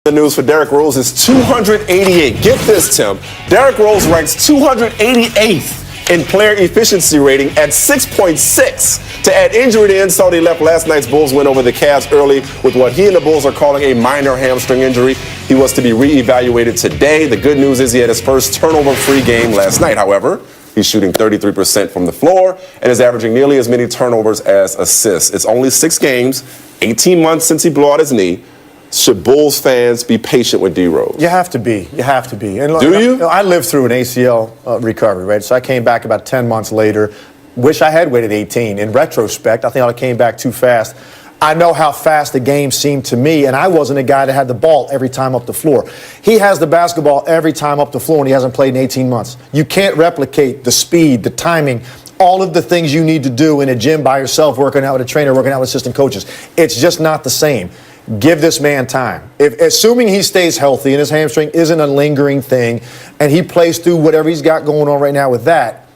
The news for Derrick Rose is 288. Get this, Tim. Derrick Rose ranks 288th in player efficiency rating at 6.6. To add injury to insult, he left last night's Bulls win over the Cavs early with what he and the Bulls are calling a minor hamstring injury. He was to be reevaluated today. The good news is he had his first turnover-free game last night, however. He's shooting 33% from the floor and is averaging nearly as many turnovers as assists. It's only 6 games, 18 months since he blew out his knee. Should Bulls fans be patient with D. Rose? You have to be. You have to be. And look, do you? I lived through an ACL recovery, right? So I came back about 10 months later. Wish I had waited 18. In retrospect, I think I came back too fast. I know how fast the game seemed to me, and I wasn't a guy that had the ball every time up the floor. He has the basketball every time up the floor, and he hasn't played in 18 months. You can't replicate the speed, the timing, all of the things you need to do in a gym by yourself, working out with a trainer, working out with assistant coaches. It's just not the same. Give this man time. Assuming he stays healthy and his hamstring isn't a lingering thing and he plays through whatever he's got going on right now with that,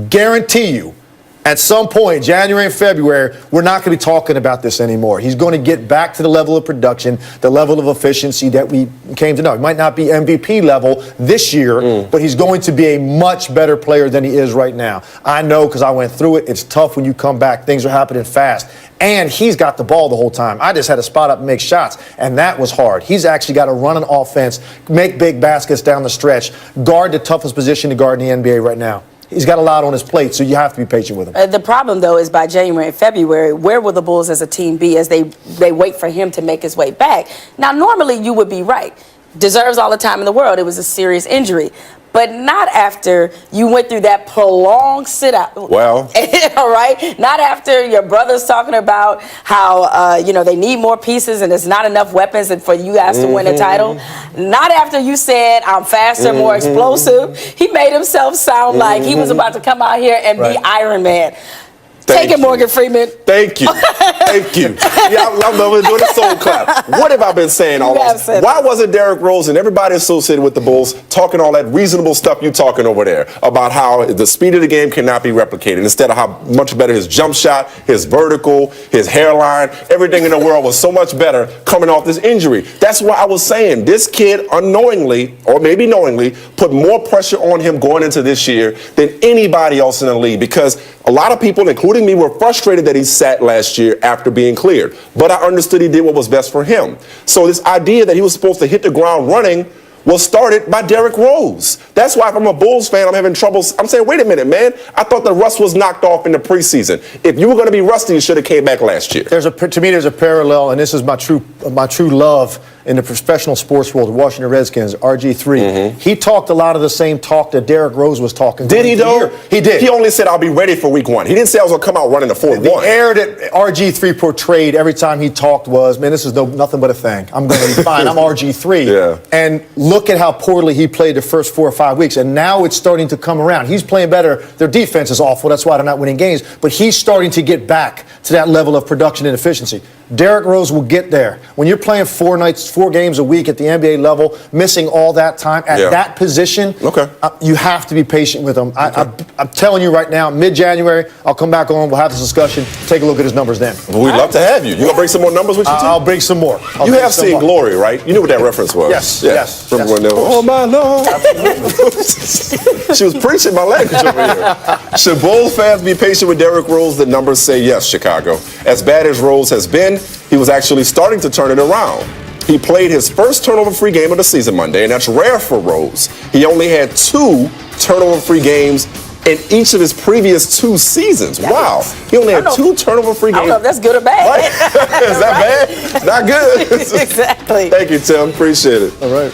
guarantee you, at some point, January and February, we're not going to be talking about this anymore. He's going to get back to the level of production, the level of efficiency that we came to know. He might not be MVP level this year, but he's going to be a much better player than he is right now. I know because I went through it. It's tough when you come back. Things are happening fast. And he's got the ball the whole time. I just had to spot up and make shots, and that was hard. He's actually got to run an offense, make big baskets down the stretch, guard the toughest position to guard in the NBA right now. He's got a lot on his plate, so you have to be patient with him. The problem, though, is by January and February, where will the Bulls as a team be as they wait for him to make his way back? Now, normally you would be right. Deserves all the time in the world. It was a serious injury. But not after you went through that prolonged sit-out. Well. All right? Not after your brother's talking about how, they need more pieces and there's not enough weapons for you guys to win a title. Not after you said, I'm faster, more explosive. He made himself sound like he was about to come out here and be Iron Man. Take it, Morgan Freeman. Thank you. Thank you. Yeah, I'm doing the soul clap. What have I been saying all this? Why wasn't Derrick Rose and everybody associated with the Bulls talking all that reasonable stuff you talking over there about how the speed of the game cannot be replicated, instead of how much better his jump shot, his vertical, his hairline, everything in the world was so much better coming off this injury? That's why I was saying this kid unknowingly, or maybe knowingly, put more pressure on him going into this year than anybody else in the league, because a lot of people, including me, were frustrated that he sat last year after being cleared. But I understood he did what was best for him. So this idea that he was supposed to hit the ground running was started by Derrick Rose. That's why if I'm a Bulls fan, I'm having trouble. I'm saying, wait a minute, man. I thought the rust was knocked off in the preseason. If you were going to be rusty, you should have came back last year. To me, there's a parallel, and this is my true love in the professional sports world, the Washington Redskins, RG3. He talked a lot of the same talk that Derrick Rose was talking. Did he, though? He did. He only said, I'll be ready for week 1. He didn't say I was going to come out running the 4-1. The air that RG3 portrayed every time he talked was, man, this is nothing but a thing. I'm going to be fine. I'm RG3. Yeah. And look at how poorly he played the first 4 or 5 weeks, and now it's starting to come around. He's playing better. Their defense is awful. That's why they're not winning games. But he's starting to get back to that level of production and efficiency. Derrick Rose will get there. When you're playing 4 games a week at the NBA level, missing all that time at that position, you have to be patient with him. I'm telling you right now, mid-January, I'll come back on. We'll have this discussion. Take a look at his numbers then. We'd love to have you. You going to bring some more numbers with you, too? I'll bring some more. You have seen Glory, right? You knew what that reference was. Yes. Remember when they were, oh, my Lord. She was preaching my language over here. Should Bulls fans be patient with Derrick Rose? The numbers say yes, Chicago. As bad as Rose has been, he was actually starting to turn it around. He played his first turnover-free game of the season Monday, and that's rare for Rose. He only had 2 turnover-free games in each of his previous 2 seasons. Wow. He only had 2 turnover-free games. I don't know if that's good or bad. Right? Is that bad? Not good. Exactly. Thank you, Tim. Appreciate it. All right.